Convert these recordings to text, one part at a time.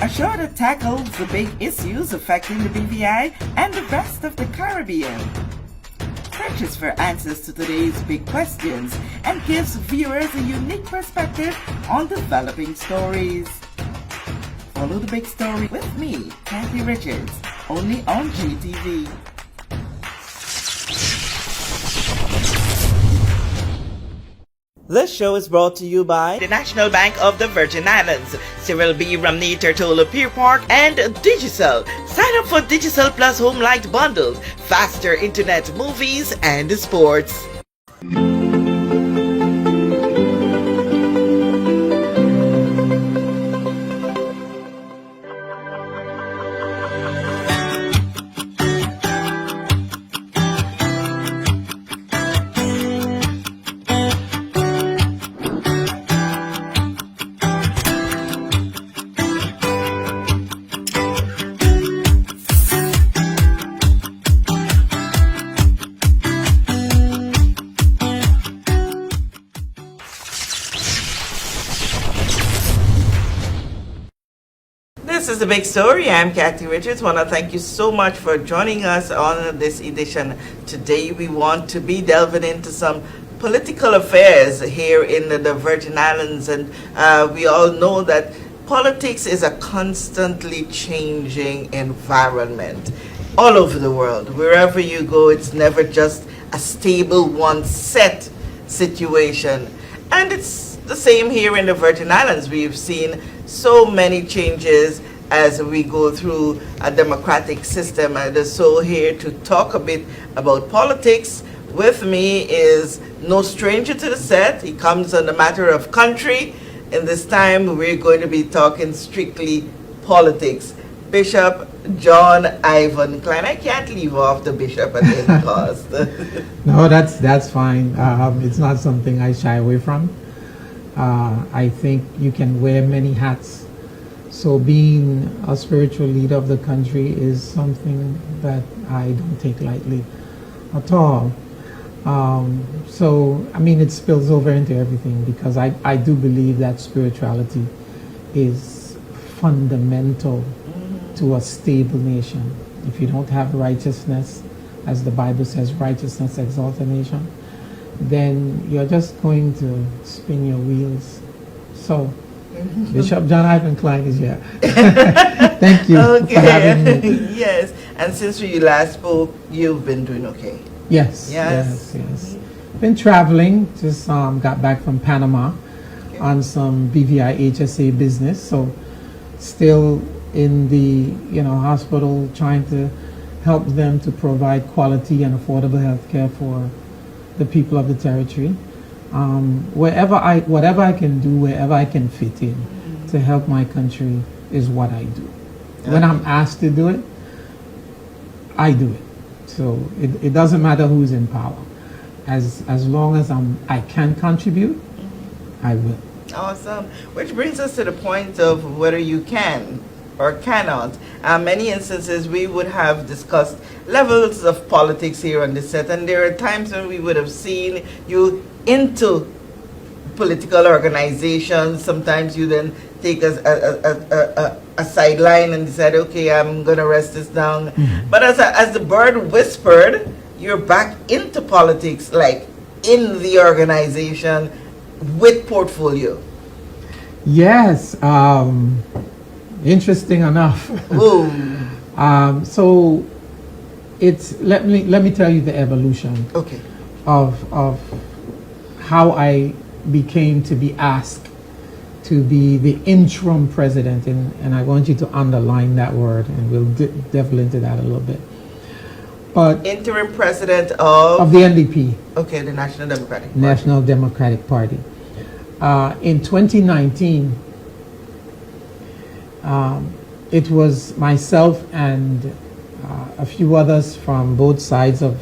a show that tackles the big issues affecting the BVI and the rest of the Caribbean. Searches for answers to today's big questions and gives viewers a unique perspective on developing stories. Follow the big story with me, Kathy Richards, only on GTV. This show is brought to you by the National Bank of the Virgin Islands, Cyril B. Ramney Tertola Pier Park, and Digicel. Sign up for Digicel Plus Home Light bundles, faster internet, movies, and sports. This is The Big Story. I'm Kathy Richards. I want to thank you so much for joining us on this edition. Today we want to be delving into some political affairs here in the Virgin Islands, and we all know that politics is a constantly changing environment all over the world. Wherever you go, it's never just a stable, one set situation. And it's the same here in the Virgin Islands. We've seen so many changes as we go through a democratic system. And so here to talk a bit about politics with me is no stranger to the set. He comes on the matter of country. In this time, we're going to be talking strictly politics. Bishop John Ivan Cline. I can't leave off the bishop at any cost. No, that's fine. It's not something I shy away from. I think you can wear many hats. So being a spiritual leader of the country is something that I don't take lightly at all. So, I mean, it spills over into everything because I do believe that spirituality is fundamental to a stable nation. If you don't have righteousness, as the Bible says, righteousness exalts a nation, then you're just going to spin your wheels. So, Bishop John Ivan Cline is here. Thank you for having me. Yes, and since we last spoke, you've been doing okay. Yes. Been traveling, just got back from Panama on some BVI HSA business, so still in the hospital trying to help them to provide quality and affordable health care for the people of the territory. Whatever I can do, wherever I can fit in to help my country is what I do. When I'm asked to do it, I do it. So it doesn't matter who's in power. As long as I can contribute, I will. Awesome. Which brings us to the point of whether you can or cannot. Many instances we would have discussed levels of politics here on this set, and there are times when we would have seen you into political organizations. Sometimes you then take a sideline and decide, okay, I'm going to rest this down. But as the bird whispered, you're back into politics, like in the organization with portfolio. Yes. Interesting enough. So it's let me tell you the evolution of how I became to be asked to be the interim president, and I want you to underline that word, and we'll delve into that a little bit. But interim president of the NDP. Okay, the National Democratic Party. In 2019. It was myself and a few others from both sides of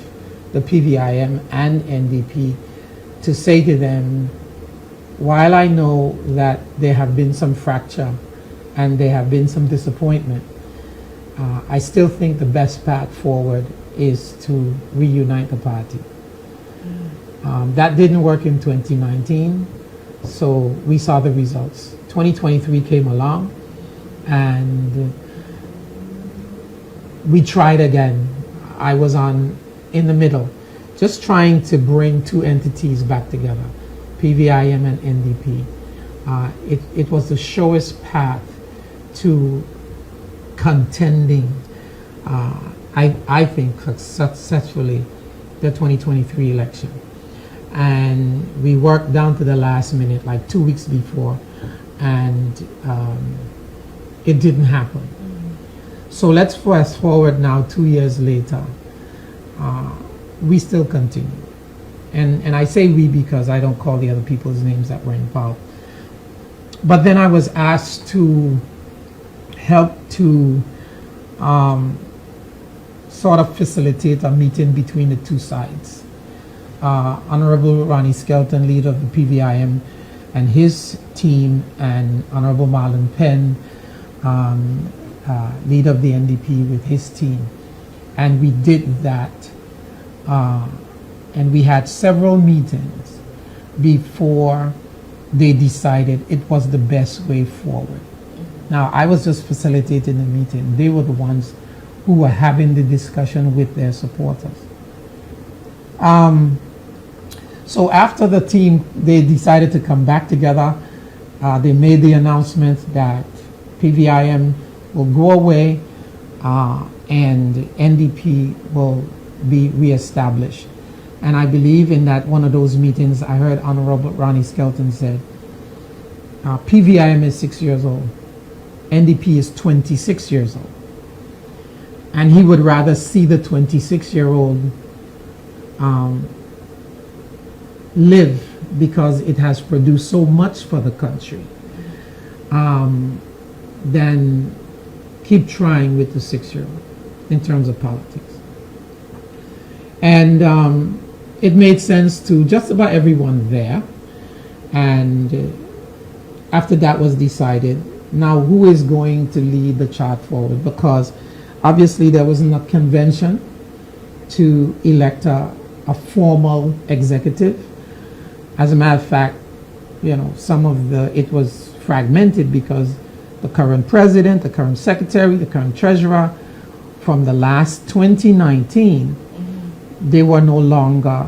the PVIM and NDP to say to them, while I know that there have been some fracture and there have been some disappointment, I still think the best path forward is to reunite the party. That didn't work in 2019, so we saw the results. 2023 came along, And we tried again. I was in the middle, just trying to bring two entities back together, PVIM and NDP. It was the surest path to contending, I think, successfully the 2023 election. And we worked down to the last minute, like 2 weeks before, and it didn't happen. So let's fast forward now 2 years later. We still continue. And I say we because I don't call the other people's names that were involved. But then I was asked to help to sort of facilitate a meeting between the two sides. Honorable Ronnie Skelton, leader of the PVIM, and his team, and Honorable Marlon Penn, leader of the NDP, with his team. And we did that. And we had several meetings before they decided it was the best way forward. Now, I was just facilitating the meeting. They were the ones who were having the discussion with their supporters. So after the team, they decided to come back together. They made the announcement that PVIM will go away and NDP will be reestablished. And I believe in that one of those meetings, I heard Honorable Ronnie Skelton said, PVIM is 6 years old. NDP is 26 years old. And he would rather see the 26-year-old live because it has produced so much for the country than keep trying with the 6-year-old in terms of politics. And it made sense to just about everyone there. And after that was decided, now who is going to lead the chart forward? Because obviously there wasn't a convention to elect a formal executive. As a matter of fact, you know, it was fragmented because the current president, the current secretary, the current treasurer, from the last 2019, they were no longer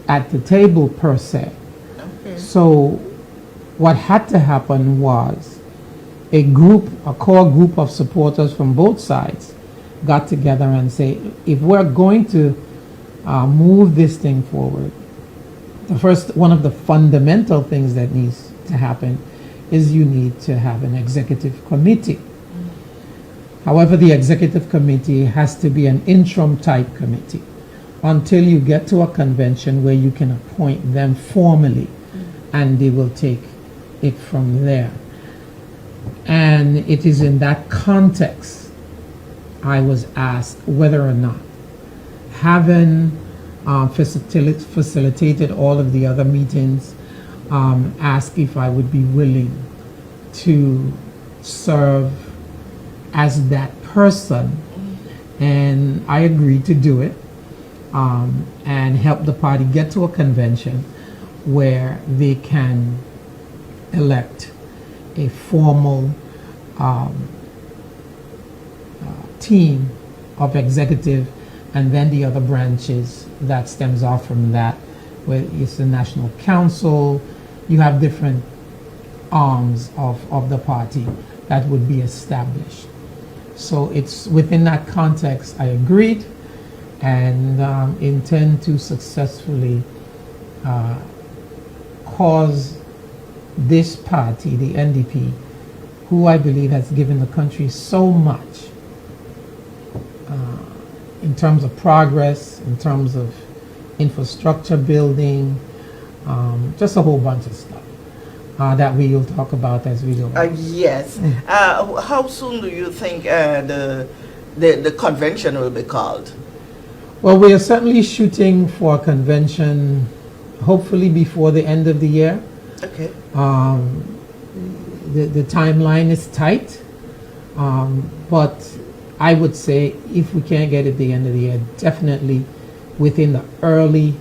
at the table per se. Okay. So what had to happen was a core group of supporters from both sides got together and say, if we're going to move this thing forward, one of the fundamental things that needs to happen is you need to have an executive committee. However, the executive committee has to be an interim type committee until you get to a convention where you can appoint them formally, and they will take it from there. And it is in that context I was asked whether or not, having facilitated all of the other meetings, asked if I would be willing to serve as that person, and I agreed to do it, and help the party get to a convention where they can elect a formal team of executive, and then the other branches that stems off from that, where it's the National Council. You have different arms of the party that would be established. So it's within that context I agreed, and intend to successfully cause this party, the NDP, who I believe has given the country so much in terms of progress, in terms of infrastructure building, just a whole bunch of stuff that we will talk about as we go. Yes. How soon do you think the convention will be called? Well, we are certainly shooting for a convention, hopefully before the end of the year. Okay. The timeline is tight, but I would say if we can't get it at the end of the year, definitely within the early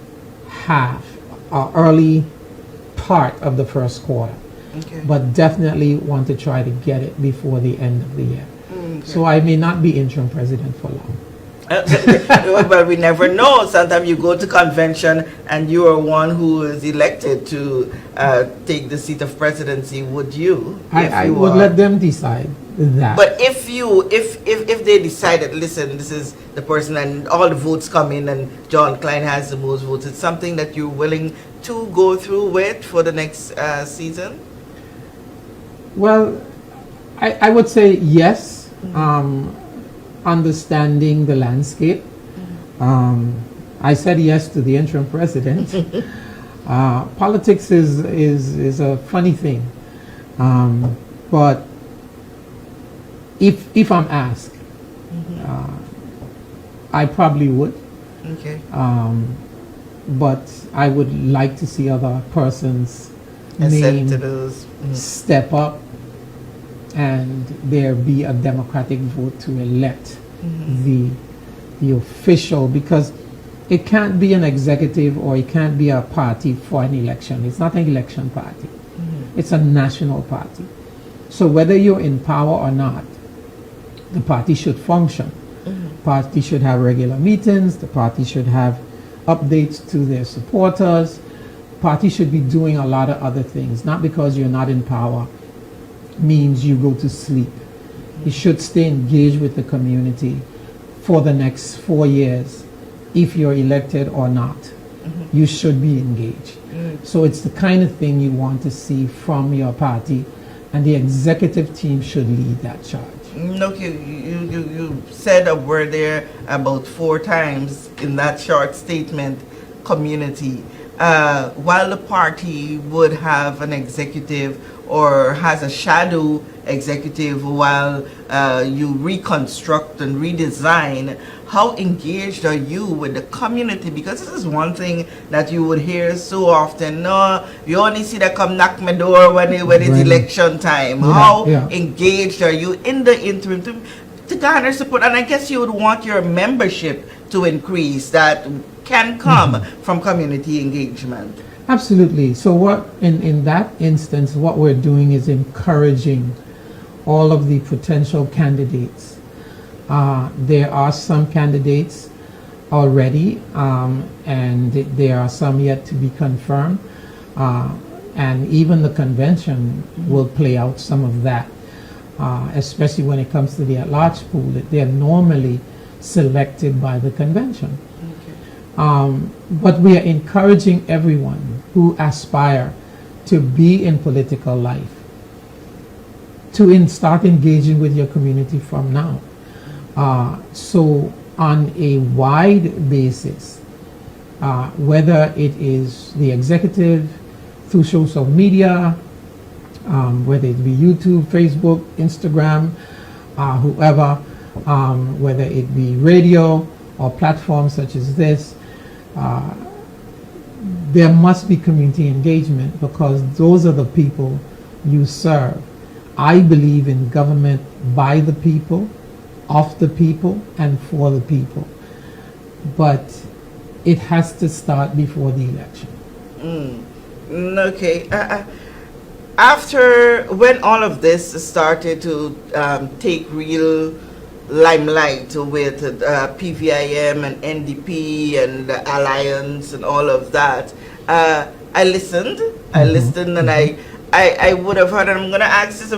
part of the first quarter. Okay. but definitely want to try to get it before the end of the year. Okay. So I may not be interim president for long. Well, we never know. Sometimes you go to convention and you are one who is elected to take the seat of presidency. Would you? I would let them decide that. But if they decided, listen, this is the person, and all the votes come in, and John Cline has the most votes, it's something that you're willing to go through with for the next season? Well, I would say yes. Understanding the landscape. I said yes to the interim president. Politics is a funny thing. But if I'm asked, I probably would. Okay. But I would like to see other persons Accept to those. step up and there be a democratic vote to elect the official, because it can't be an executive or it can't be a party for an election. It's not an election party. It's a national party. So whether you're in power or not, the party should function. Party should have regular meetings. The party should have updates to their supporters. Party should be doing a lot of other things. Not because you're not in power means you go to sleep. You should stay engaged with the community for the next 4 years. If you're elected or not, you should be engaged. So it's the kind of thing you want to see from your party, and the executive team should lead that charge. Okay, you said a word there about 4 times in that short statement, community. While the party would have an executive or has a shadow executive while you reconstruct and redesign, how engaged are you with the community? Because this is one thing that you would hear so often. No, you only see that come knock my door when it's election time. How engaged are you in the interim to garner support? And I guess you would want your membership to increase that can come from community engagement. Absolutely. So what in that instance, what we're doing is encouraging all of the potential candidates. There are some candidates already, and there are some yet to be confirmed. And even the convention will play out some of that, especially when it comes to the at-large pool. They're normally selected by the convention. But we are encouraging everyone who aspire to be in political life to start engaging with your community from now. So on a wide basis, whether it is the executive through social media, whether it be YouTube, Facebook, Instagram, whoever, whether it be radio or platforms such as this, there must be community engagement, because those are the people you serve. I believe in government by the people, of the people, and for the people. But it has to start before the election. Okay. After, when all of this started to take real limelight with PVIM and NDP and the Alliance and all of that, I listened, and I would have heard, and I'm going to ask this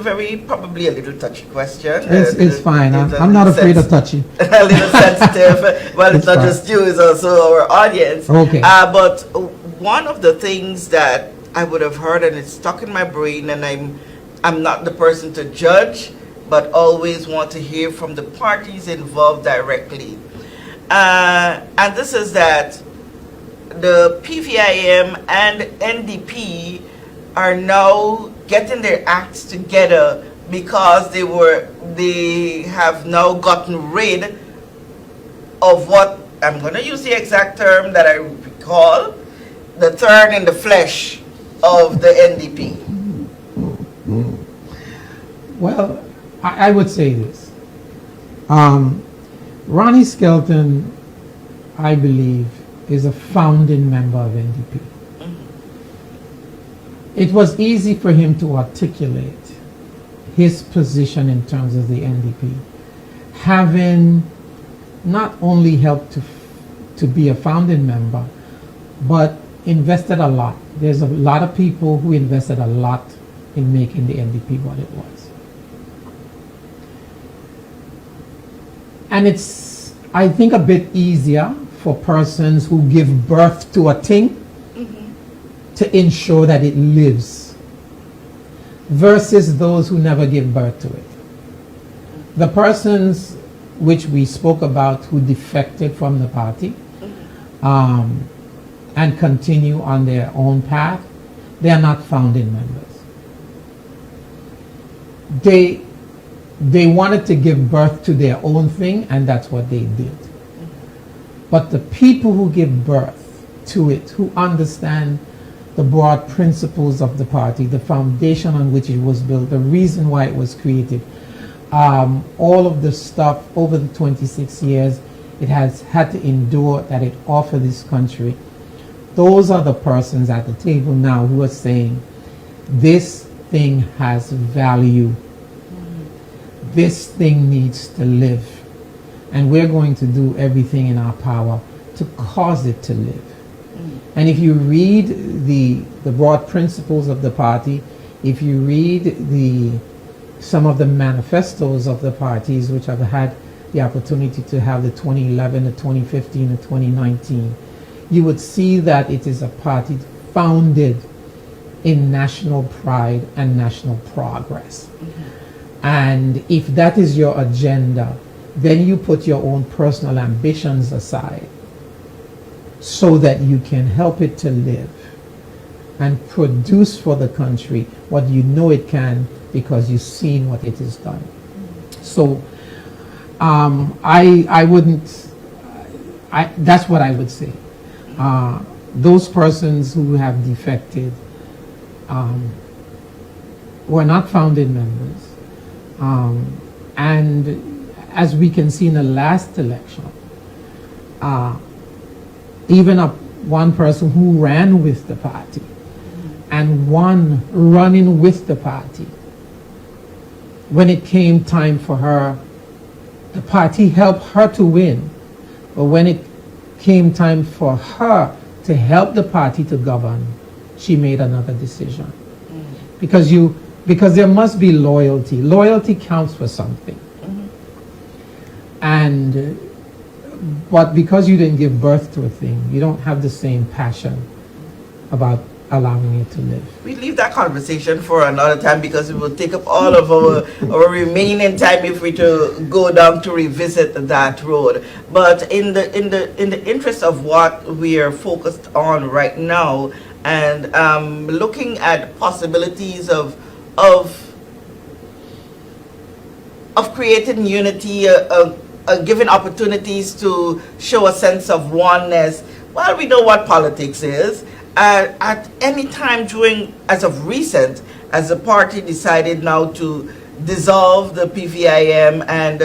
probably a little touchy question. It's fine. I'm not afraid of touchy. A little sensitive. Well, it's not fine. just you, it's also our audience. Okay. But one of the things that I would have heard, and it's stuck in my brain, and I'm not the person to judge, but always want to hear from the parties involved directly. And this is that the PVIM and NDP are now getting their acts together because they have now gotten rid of what, I'm going to use the exact term that I recall, the thorn in the flesh of the NDP. Well, I would say this. Ronnie Skelton, I believe, is a founding member of NDP. it was easy for him to articulate his position in terms of the NDP, having not only helped to be a founding member, but invested a lot. There's a lot of people who invested a lot in making the NDP what it was. And it's, I think, a bit easier for persons who give birth to a thing to ensure that it lives versus those who never give birth to it. The persons which we spoke about who defected from the party and continue on their own path, they are not founding members. They wanted to give birth to their own thing, and that's what they did. But the people who give birth to it, who understand the broad principles of the party, the foundation on which it was built, the reason why it was created, all of the stuff over the 26 years it has had to endure that it offered this country, those are the persons at the table now who are saying, this thing has value. This thing needs to live. And we're going to do everything in our power to cause it to live. And if you read the broad principles of the party, if you read some of the manifestos of the parties which have had the opportunity to have the 2011, the 2015, the 2019, you would see that it is a party founded in national pride and national progress. And if that is your agenda, then you put your own personal ambitions aside so that you can help it to live and produce for the country what you know it can because you've seen what it has done. So I wouldn't, that's what I would say. Those persons who have defected were not founding members. And as we can see in the last election, even one person who ran with the party and one running with the party, when it came time for her, the party helped her to win. But when it came time for her to help the party to govern, she made another decision. Because there must be loyalty. Loyalty counts for something. But because you didn't give birth to a thing, you don't have the same passion about allowing it to live. We leave that conversation for another time because it will take up all of our remaining time if we to go down to revisit that road. But in the interest of what we are focused on right now, and looking at possibilities of creating unity, giving opportunities to show a sense of oneness. Well, we know what politics is. At any time during, as of recent, as the party decided now to dissolve the PVIM and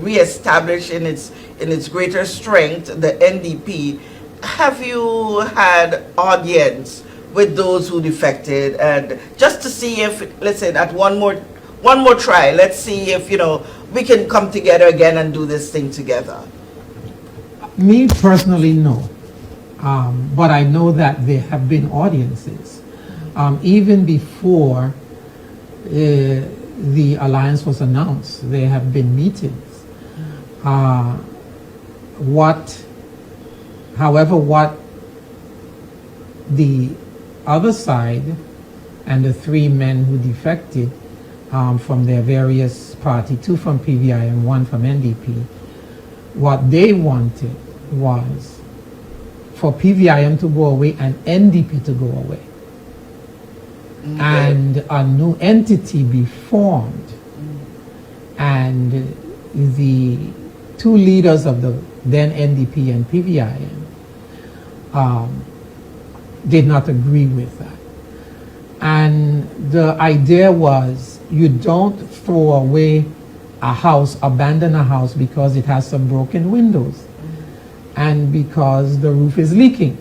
re-establish in its greater strength the NDP, have you had audience with those who defected, and just to see if, listen, at one more try, let's see if we can come together again and do this thing together? Me personally, no. But I know that there have been audiences. Even before the alliance was announced, there have been meetings. However, what the other side and the three men who defected from their various party, two from PVI and one from NDP, what they wanted was for PVIM to go away and NDP to go away. And a new entity be formed. And the two leaders of the then NDP and PVIM did not agree with that. And the idea was, you don't throw away a house, abandon a house because it has some broken windows and because the roof is leaking.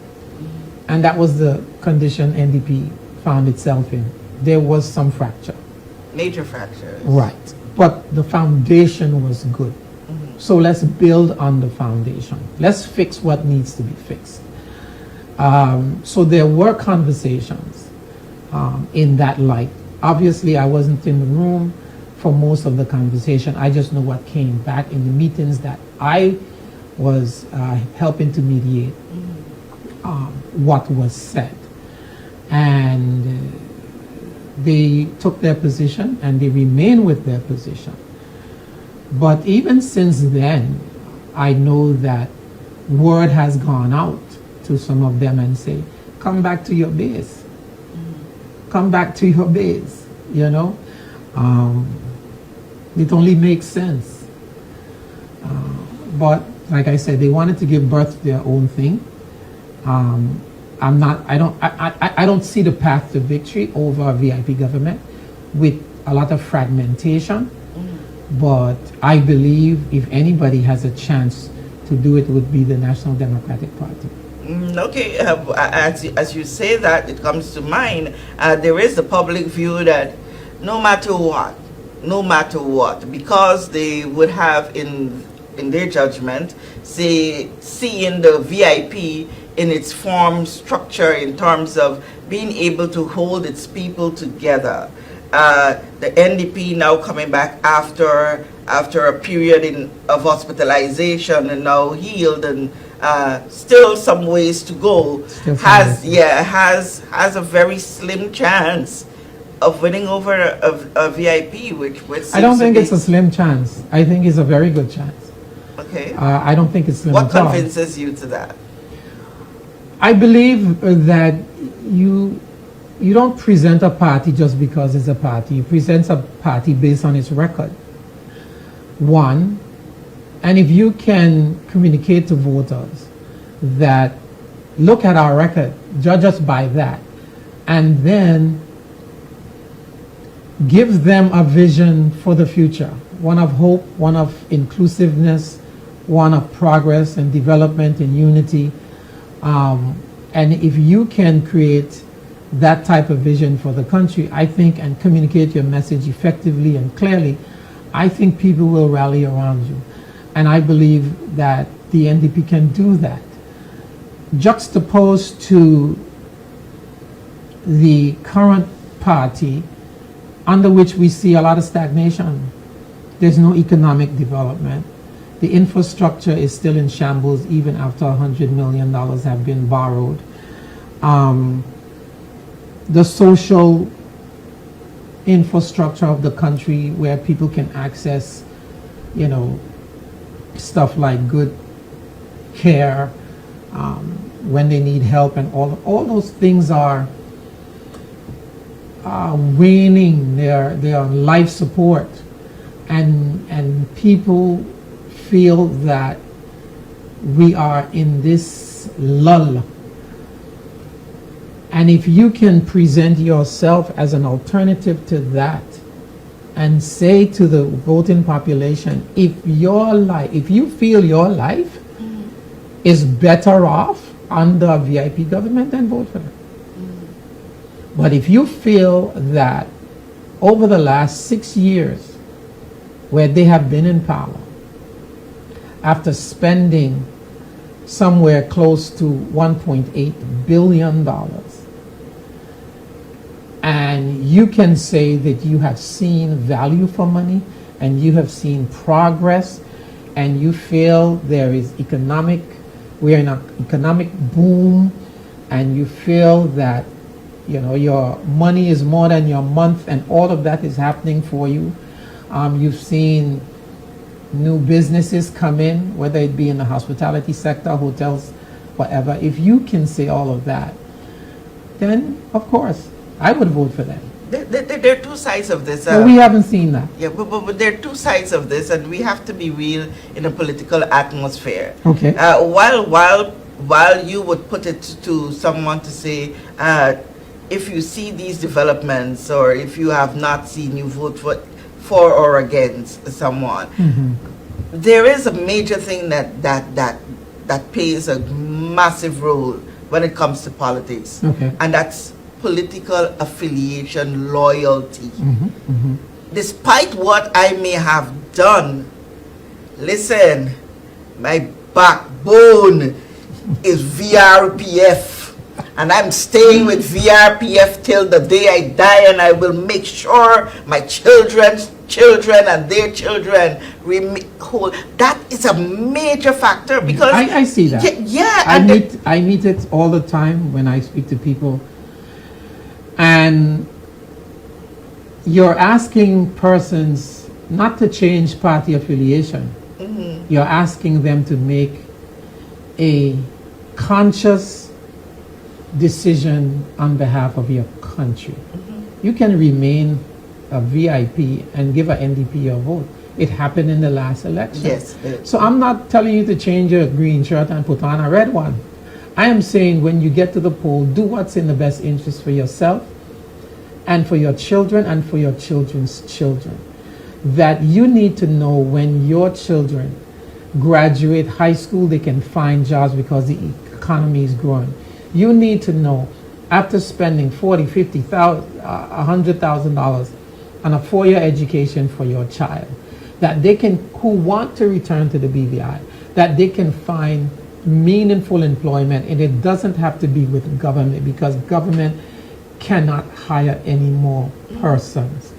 And that was the condition NDP found itself in, there was some fracture. Major fractures. Right. But the foundation was good. So let's build on the foundation. Let's fix what needs to be fixed. So there were conversations in that light. Obviously, I wasn't in the room for most of the conversation. I just know what came back in the meetings that I was helping to mediate what was said. And they took their position and they remain with their position. But even since then, I know that word has gone out to some of them and say, come back to your base. Come back to your base, you know. It only makes sense. But like I said, they wanted to give birth to their own thing. I don't see the path to victory over a VIP government with a lot of fragmentation. But I believe if anybody has a chance to do it, would be the National Democratic Party. Okay, as you say that, it comes to mind, there is the public view that no matter what, because they would have in their judgment, say, seeing the VIP in its form, structure, in terms of being able to hold its people together. The NDP now coming back after a period of hospitalization and now healed and still some ways to go, has a very slim chance of winning over a VIP, which I don't think it's a slim chance. I think it's a very good chance. Okay. I don't think it's slim What at all. convinces you to that? I believe that you don't present a party just because it's a party. You present a party based on its record. One, and if you can communicate to voters that look at our record, judge us by that, and then give them a vision for the future, one of hope, one of inclusiveness, one of progress and development and unity. And if you can create that type of vision for the country, I think, and communicate your message effectively and clearly, I think people will rally around you. And I believe that the NDP can do that. Juxtaposed to the current party, under which we see a lot of stagnation. There's no economic development. The infrastructure is still in shambles even after $100 million have been borrowed. The social infrastructure of the country where people can access, you know, stuff like good care when they need help, and all those things are waning. They're on life support, and people feel that we are in this lull. And if you can present yourself as an alternative to that and say to the voting population, if you feel your life is better off under a VIP government, then vote for them. But if you feel that over the last 6 years where they have been in power, after spending somewhere close to $1.8 billion, and you can say that you have seen value for money and you have seen progress and you feel we're in an economic boom, and you feel that, you know, your money is more than your month and all of that is happening for you. You've seen new businesses come in, whether it be in the hospitality sector, hotels, whatever. If you can say all of that, then of course I would vote for them. There are two sides of this. But we haven't seen that. Yeah, but there are two sides of this, and we have to be real in a political atmosphere. Okay. While you would put it to someone to say, if you see these developments, or if you have not seen, you vote for or against someone. Mm-hmm. There is a major thing that plays a massive role when it comes to politics, Okay. and that's political affiliation loyalty. Mm-hmm. Despite what I may have done, listen, my backbone is VRPF. And I'm staying with VRPF till the day I die, and I will make sure my children's children and their children remain whole. That is a major factor because I see that. Yeah, I meet it all the time when I speak to people, and you're asking persons not to change party affiliation. Mhm. You're asking them to make a conscious decision on behalf of your country. You can remain a VIP and give a NDP your vote. It happened in the last election. Yes. So I'm not telling you to change your green shirt and put on a red one. I am saying when you get to the poll, do what's in the best interest for yourself and for your children and for your children's children. That you need to know when your children graduate high school, they can find jobs because the economy is growing. You need to know after spending $40,000, $50,000, $100,000 on a 4-year education for your child, that they can, who want to return to the BVI, that they can find meaningful employment, and it doesn't have to be with government because government cannot hire any more persons.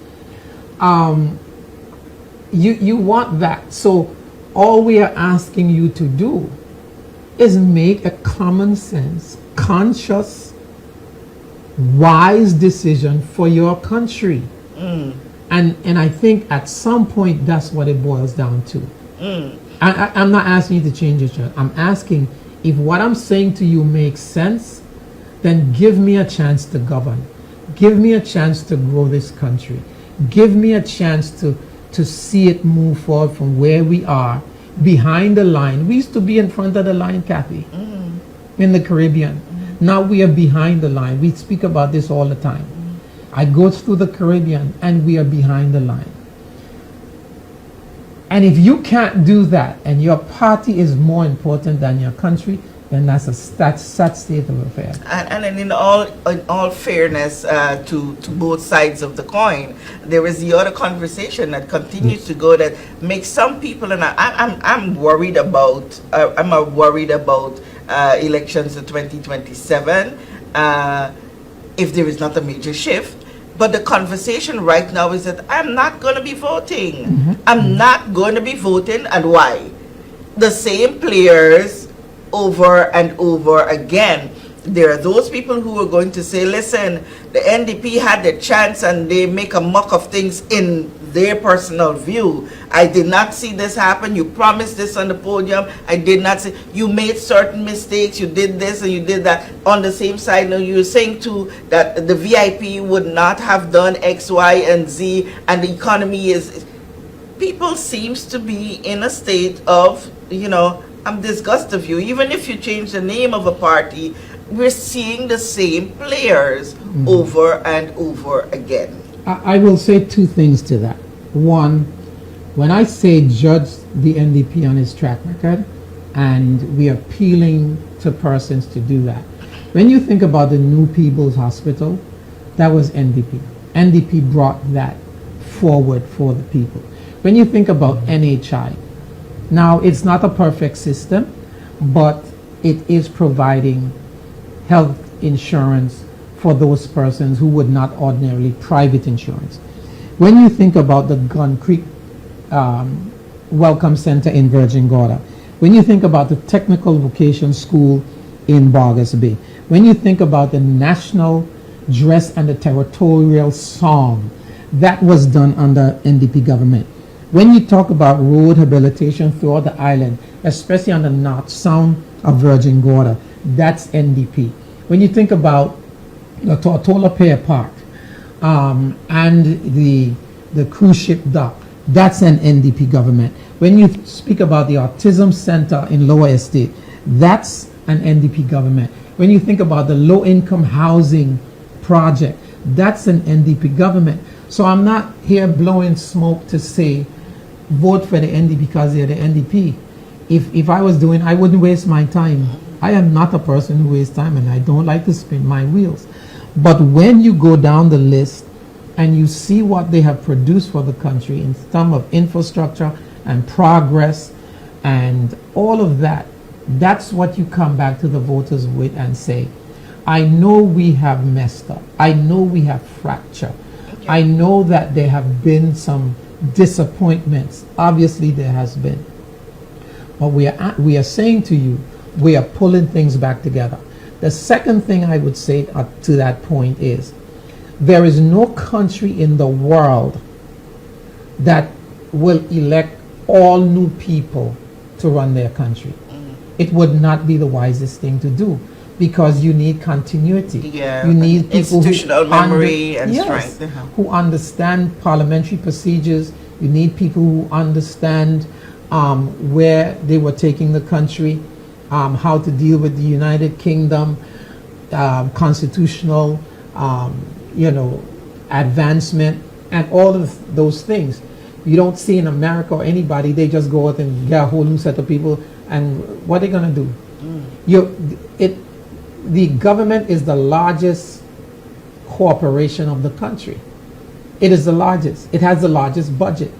You want that. So all we are asking you to do is make a common sense, conscious, wise decision for your country. And I think at some point that's what it boils down to. I'm not asking you to change your shirt. I'm asking if what I'm saying to you makes sense, then give me a chance to govern. Give me a chance to grow this country. Give me a chance to see it move forward from where we are, behind the line. We used to be in front of the line, Kathy, in the Caribbean. Now we are behind the line. We speak about this all the time. I go through the Caribbean and we are behind the line. And if you can't do that and your party is more important than your country, then that's a sad state of affairs. And in all fairness to both sides of the coin, there is the other conversation that continues to go that makes some people, and I'm worried about. I'm worried about elections in 2027 if there is not a major shift. But the conversation right now is that I'm not going to be voting. I'm not going to be voting, and why? The same players over and over again. There are those people who are going to say, listen, the NDP had the chance and they make a mock of things in their personal view. I did not see this happen. You promised this on the podium. I did not see. You made certain mistakes. You did this and you did that. On the same side, now you're saying too that the VIP would not have done X, Y, and Z, and the economy is. People seems to be in a state of, I'm disgusted of you. Even if you change the name of a party, we're seeing the same players over and over again. I will say two things to that. One, when I say judge the NDP on its track record, and we are appealing to persons to do that. When you think about the New People's Hospital, that was NDP. NDP brought that forward for the people. When you think about NHI, now it's not a perfect system, but it is providing health insurance for those persons who would not ordinarily private insurance. When you think about the Gun Creek Welcome Center in Virgin Gorda, when you think about the Technical Vocation School in Bargas Bay, when you think about the National Dress and the Territorial Song, that was done under NDP government. When you talk about road rehabilitation throughout the island, especially on the north sound of Virgin Gorda, that's NDP. When you think about the Tortola Pier Park and the cruise ship dock, that's an NDP government. When you speak about the Autism Center in Lower Estate, that's an NDP government. When you think about the low-income housing project, that's an NDP government. So I'm not here blowing smoke to say vote for the NDP because they're the NDP. If I was doing, I wouldn't waste my time. I am not a person who wastes time, and I don't like to spin my wheels. But when you go down the list and you see what they have produced for the country in terms of infrastructure and progress and all of that, that's what you come back to the voters with and say, I know we have messed up. I know we have fractured. Okay. I know that there have been some disappointments. Obviously there has been. But we are saying to you, we are pulling things back together. The second thing I would say to that point is, there is no country in the world that will elect all new people to run their country. It would not be the wisest thing to do, because you need continuity. Yeah, you need people institutional memory and strength. Who understand parliamentary procedures. You need people who understand where they were taking the country, how to deal with the United Kingdom, constitutional, advancement, and all of those things. You don't see in America or anybody, they just go out and get a whole new set of people, and what are they going to do? The government is the largest corporation of the country. It is the largest. It has the largest budget,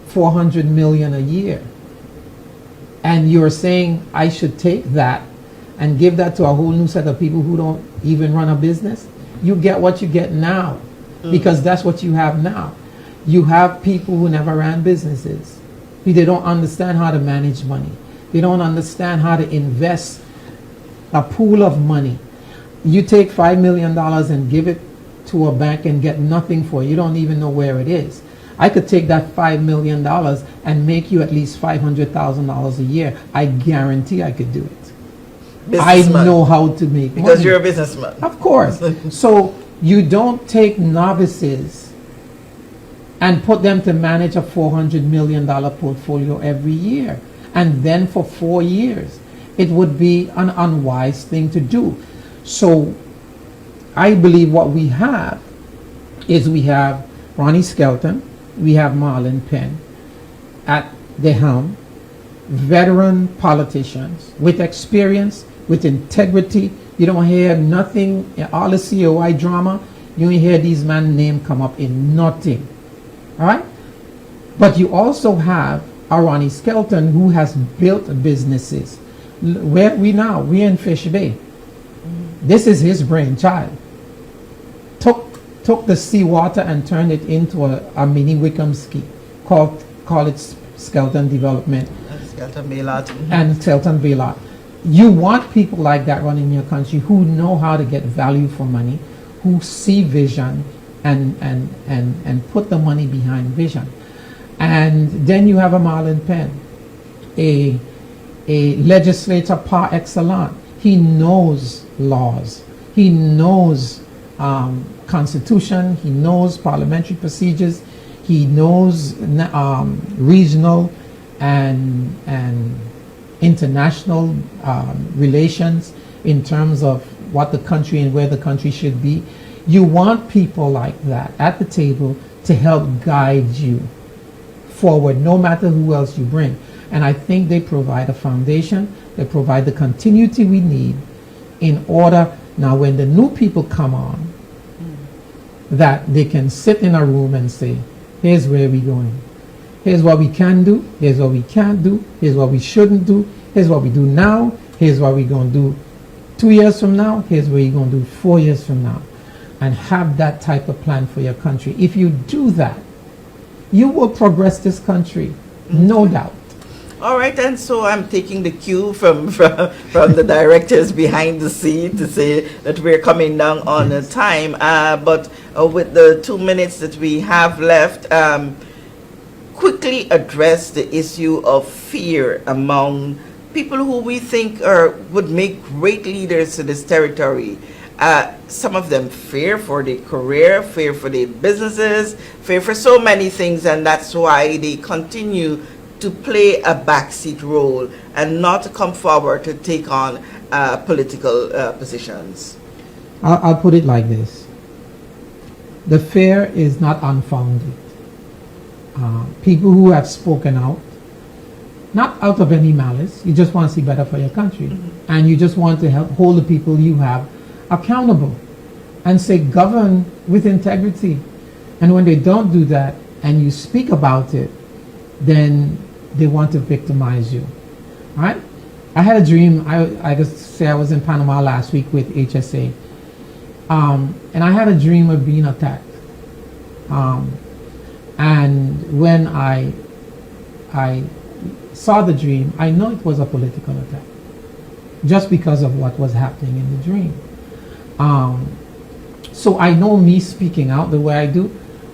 $400 million a year. And you're saying I should take that and give that to a whole new set of people who don't even run a business? You get what you get now, because that's what you have now. You have people who never ran businesses. They don't understand how to manage money. They don't understand how to invest a pool of money. You take $5 million and give it to a bank and get nothing for it. You don't even know where it is. I could take that $5 million and make you at least $500,000 a year. I guarantee I could do it. I know how to make money. Because you're a businessman. Of course. So you don't take novices and put them to manage a $400 million portfolio every year. And then for 4 years. It would be an unwise thing to do. So I believe what we have is we have Ronnie Skelton, we have Marlon Penn at the helm, veteran politicians with experience, with integrity. You don't hear nothing, all the COI drama, you don't hear these men's name come up in nothing. All right? But you also have a Ronnie Skelton who has built businesses. Where we now? We're in Fish Bay. This is his brainchild. Took the seawater and turned it into a mini Wickham ski. Call it Skelton Development. Skelton Baylot. And Skelton Baylot. You want people like that running your country who know how to get value for money, who see vision and put the money behind vision. And then you have a Marlon Penn, a legislator par excellence. He knows laws. He knows constitution. He knows parliamentary procedures. He knows regional and international relations in terms of what the country and where the country should be. You want people like that at the table to help guide you forward, no matter who else you bring. And I think they provide a foundation. They provide the continuity we need in order, now when the new people come on, that they can sit in a room and say, here's where we're going. Here's what we can do. Here's what we can't do. Here's what we shouldn't do. Here's what we do now. Here's what we're going to do 2 years from now. Here's what you're going to do 4 years from now. And have that type of plan for your country. If you do that, you will progress this country, no doubt. All right, and so I'm taking the cue from the directors behind the scene to say that we're coming down on time. But with the 2 minutes that we have left, quickly address the issue of fear among people who we think would make great leaders to this territory. Some of them fear for their career, fear for their businesses, fear for so many things, and that's why they continue to play a backseat role and not come forward to take on political positions. I'll put it like this. The fear is not unfounded. People who have spoken out, not out of any malice, you just want to see better for your country. And you just want to help hold the people you have accountable. and say govern with integrity. And when they don't do that and you speak about it, then they want to victimize you. All right? I had a dream. I just say I was in Panama last week with HSA. And I had a dream of being attacked. And when I saw the dream, I know it was a political attack, just because of what was happening in the dream. So I know me speaking out the way I do,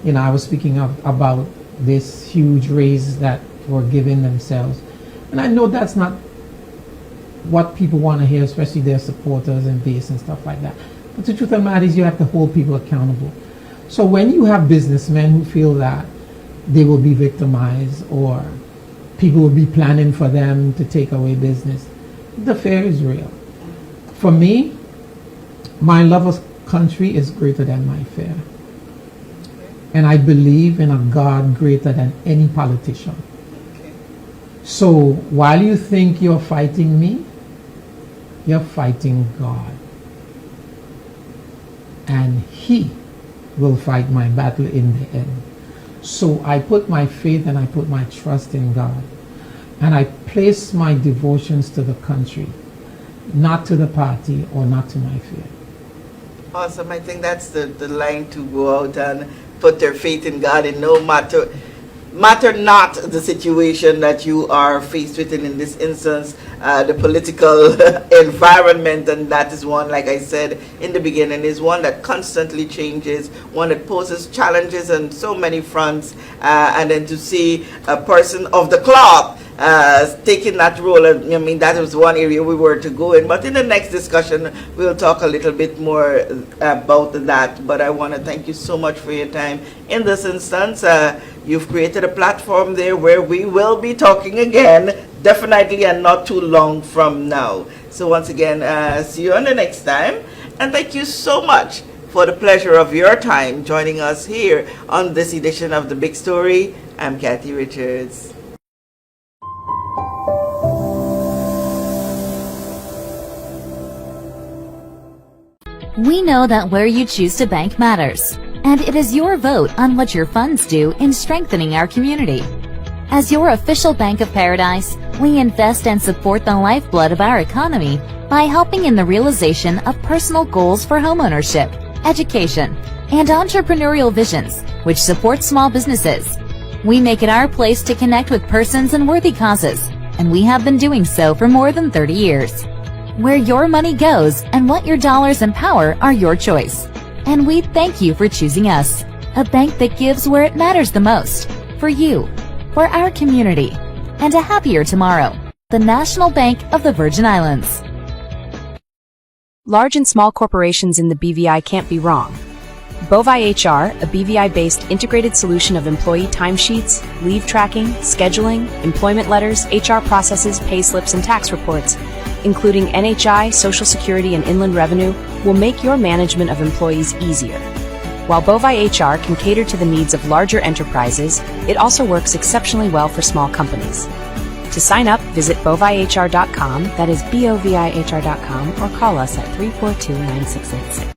I was speaking about this huge raise that were giving themselves. And I know that's not what people want to hear, especially their supporters and base and stuff like that. But the truth of the matter is you have to hold people accountable. So when you have businessmen who feel that they will be victimized or people will be planning for them to take away business, the fear is real. For me, my love of country is greater than my fear. And I believe in a God greater than any politician. So while you think you're fighting me, you're fighting God. And He will fight my battle in the end. So I put my faith and I put my trust in God. And I place my devotions to the country, not to the party or not to my fear. Awesome. I think that's the line to go out and put their faith in God, and no matter not the situation that you are faced with, and in this instance, the political environment, and that is one, like I said in the beginning, is one that constantly changes, one that poses challenges on so many fronts, and then to see a person of the cloth taking that role, and I mean, that was one area we were to go in. But in the next discussion, we'll talk a little bit more about that. But I want to thank you so much for your time. In this instance, you've created a platform there where we will be talking again, definitely, and not too long from now. So once again, see you on the next time. And thank you so much for the pleasure of your time joining us here on this edition of The Big Story. I'm Kathy Richards. We know that where you choose to bank matters, and it is your vote on what your funds do in strengthening our community. As your official Bank of Paradise, we invest and support the lifeblood of our economy by helping in the realization of personal goals for homeownership, education, and entrepreneurial visions, which support small businesses. We make it our place to connect with persons and worthy causes, and we have been doing so for more than 30 years. Where your money goes and what your dollars empower are your choice. And we thank you for choosing us, a bank that gives where it matters the most, for you, for our community, and a happier tomorrow. The National Bank of the Virgin Islands. Large and small corporations in the BVI can't be wrong. Bovi HR, a BVI-based integrated solution of employee timesheets, leave tracking, scheduling, employment letters, HR processes, pay slips, and tax reports, including NHI, Social Security, and Inland Revenue, will make your management of employees easier. While Bovi HR can cater to the needs of larger enterprises, it also works exceptionally well for small companies. To sign up, visit bovihr.com, that is BOVIHR.com, or call us at 342-9686.